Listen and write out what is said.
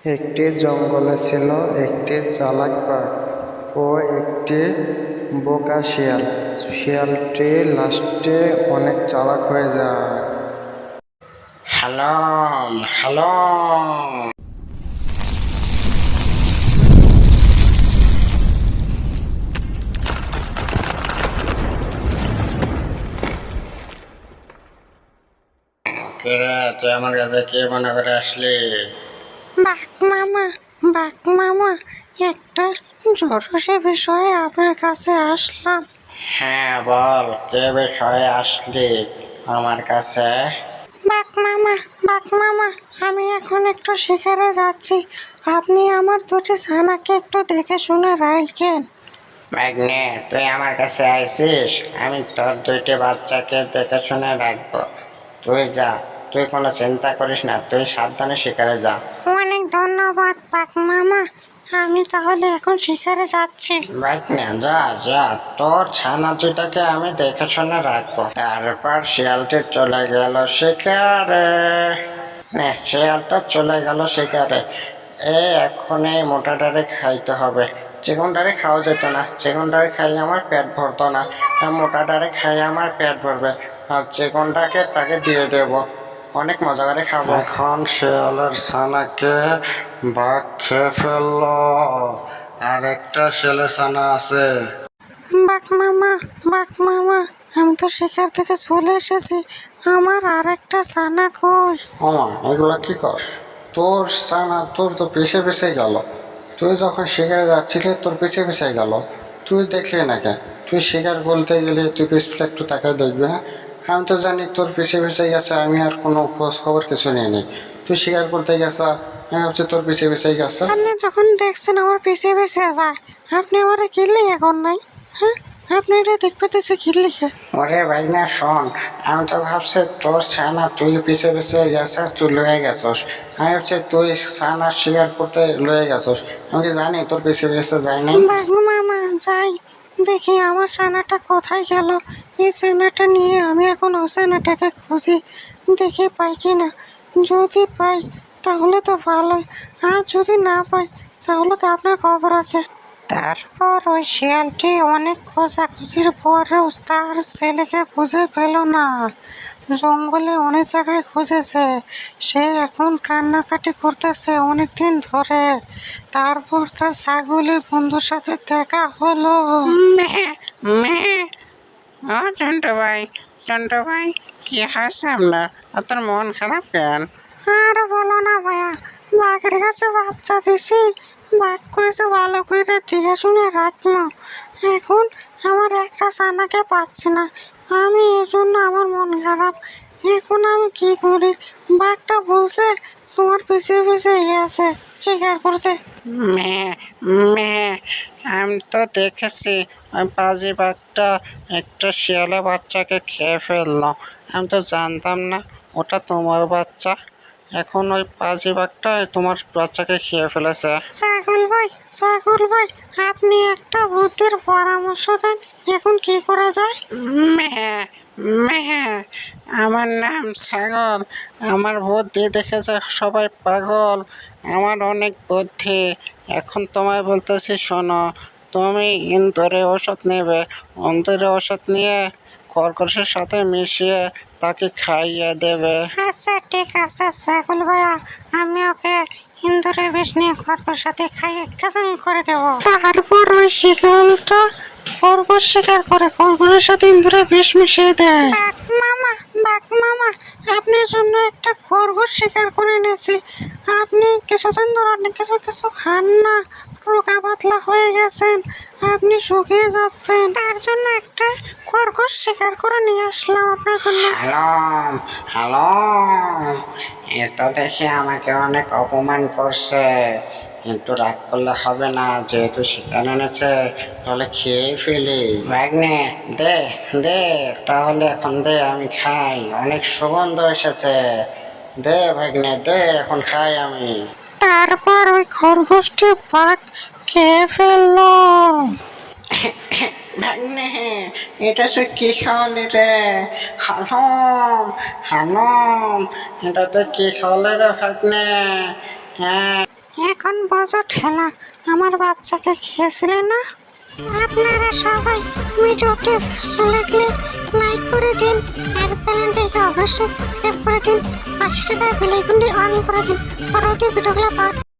একটি জঙ্গলে ছিল একটি চালাক বাঘ ও একটি বোকা শিয়াল। শিয়ালটি লাস্টে অনেক চালাক হয়ে যায়। হালম হালম কিরে, তুই আমার কাছে কি মনে করে আসলি? বাঘ মামা, বাঘ মামা, একটা জরুরি বিষয়ে আপনার কাছে আসলাম। হ্যাঁ বল, কে বিষয়ে আসলি আমার কাছে? বাঘ মামা, বাঘ মামা, আমি এখন একটু শিকারে যাচ্ছি। আপনি আমার দুটি ছানাকে একটু দেখে শুনে রাখেন। ম্যাগনে, তুই আমার কাছে আইসিস, আমি তোর দুইটি বাচ্চাকে দেখে শুনে রাখবো। তুই যা, তুই কোনো চিন্তা করিস না, তুই সাবধানে শিকারে যা। অনেক ধন্যবাদ বাঘ মামা, আমি তাহলে এখন শিকারে যাচ্ছি। ম্যাগনে, যা যা, তোর ছানা দুটাকে আমি দেখে শুনে রাখবো। তারপর শিয়ালটি চলে গেল শিকারে। শিয়ালটা চলে গেল শিকারে। এখন এই মোটাটারে খাইতে হবে। চিকনটারে খাওয়া যেত না, চিকনটারে খাইলে আমার পেট ভরতো না, মোটাটারে খাইলে আমার পেট ভরবে। আর চিকনটাকে তাকে দিয়ে দেব, অনেক মজা করে খাবো। এখন শিয়ালের ছানাকে বাঘ খেয়ে ফেললো, আর একটা শিয়ালের ছানা আছে। বাঘ মামা, বাঘ মামা, আমি তো শিকার থেকে চলে এসেছি, আমার আর একটা ছানা কই? ওমা, এগুলা কি কস? তোর ছানা তোর তো পিছে পিছে গেল। তুই যখন শিকারে যাচ্ছিলি তোর পিছে পিছে গেল, তুই দেখলি না কেন? তুই শিকার বলতে গেলে তুই পিছলে একটু তাকায় দেখবি না? আমি তো জানি তোর পিছে পিছে গেছে, আমি আর কোনো খোঁজ খবর কিছু নিয়ে নিই। তুই শিকার করতে গেছ, আমি ভাবছি তোর পিছে পিছে গেছে। আপনি যখন দেখছেন আমার পিছে পিছে যায়, আপনি আমারে কিনলে এখন নাই? হ্যাঁ, আপনি এটা দেখতে পেতেছে কিনলে? ওরে ভাই না, শোন, আমি তো ভাবছি তোর ছানা তুই পিছে পিছে গেছে, তুই লয়ে গেছস। আমি ভাবছি তুই ছানা শিকার করতে লয়ে গেছস, আমি কি জানি তোর পিছে পিছে যাই নাই। বাঘ মামা, যাই দেখি আমার ছানাটা কোথায় গেল। এই ছানাটা নিয়ে আমি এখন ওই ছানাটাকে খুঁজি, দেখি পাই কি না। যদি পাই তাহলে তো ভালোই, আর যদি না পাই তাহলে তো আপনার খবর আছে। তারপর ওই শিয়ালটি অনেক খোঁজাখুঁজির পরেও তার ছেলেকে খুঁজে পেল না। জঙ্গলে অনেক জায়গায় খুঁজেছে, সে এখন কান্নাকাটি করতেছে অনেকদিন ধরে। তারপর তার ছাগলে বন্ধুর সাথে দেখা হলো। টন্টু ভাই, টন্টু ভাই, কি হয়েছে আপনার? তোর মন খারাপ কেন? আর বলো না ভাইয়া, বাঘের কাছে বাচ্চা দিছি, বাঘ কইছে ভালো করে দেখে শুনে রাখলো। এখন আমার একটা ছানাকে পাচ্ছি না, আমি এর জন্য আমার মন খারাপ। এখন আমি কি করি? বাঘটা বলছে তোমার পিছে পিছে আছে শিকার করতে। মেয়ে, মেয়ে, আমি তো দেখেছি ওই পাজি বাঘটা একটা শিয়ালে বাচ্চাকে খেয়ে ফেললো। আমি তো জানতাম না ওটা তোমার বাচ্চা। এখন ওই পাজি বাঘটা তোমার বাচ্চাকে খেয়ে ফেলেছে। ছাগল ভাই, ছাগল ভাই, আপনি একটা বুদ্ধির পরামর্শ দেন, এখন কি করা যায়? মেয়ে, মেয়ে, আমার নাম ছাগল, আমার বুদ্ধি দেখেছে সবাই পাগল, আমার অনেক বুদ্ধি। এখন তোমায় বলতেছি শোনো, তুমি ইন্দুরে ওষুধ নেবে, ইন্দুরে ওষুধ নিয়ে খরগোশের সাথে মিশিয়ে তাকে খাইয়ে দেবে। আচ্ছা ঠিক আছে ছাগল ভাইয়া, আমি ওকে ইন্দুরে বিষ নিয়ে খরগোশ সাথে খাইয়ে কাসাং করে দেবো। তারপর ওই শিকালটা খরগোশ শিকার করে খরগোশের সাথে ইন্দুরে বিষ মিশিয়ে দেয়। বাঘ মামা, বাঘ মামা, আপনার জন্য একটা খরগোশ শিকার করে এনেছি। আপনি কিছুদিন ধরে অনেক কিছু কিছু খান না, রোগা পাতলা হয়ে গেছেন, আপনি শুকিয়ে যাচ্ছেন, তার জন্য একটা খরগোশ শিকার করে নিয়ে আসলাম আপনার জন্য। হ্যালো, হ্যালো, এ তো দেখি আমাকে অনেক অপমান করছে, কিন্তু রাগ করলে হবে না, যেহেতু শিকার এনেছে তাহলে খেয়েই ফেলি। ম্যাগনে, দে দে, তাহলে এখন দে, আমি খাই, অনেক সুগন্ধ এসেছে। দে ভাগ্নে দে, এখন খাই আমি। তারপর ওই খরগোশটি বাঘ খেয়ে ফেললো। ভাগ্নে, এটা তুই কি খাওয়ালি রে? হালম হালম, এটা তুই কি খাওয়ালি রে ভাগ্নে? হ্যাঁ, এখন বোঝো ঠেলা, আমার বাচ্চাকে খেয়েছিলে না। আপনারা সবাই ভিডিওটি ভালো লাগলে লাইক করে দিন, আর চ্যানেলটিকে অবশ্যই সাবস্ক্রাইব করে দিন, পাশে থাকা বেল আইকনটি অন করে দিন পরবর্তী ভিডিওগুলো পাওয়ার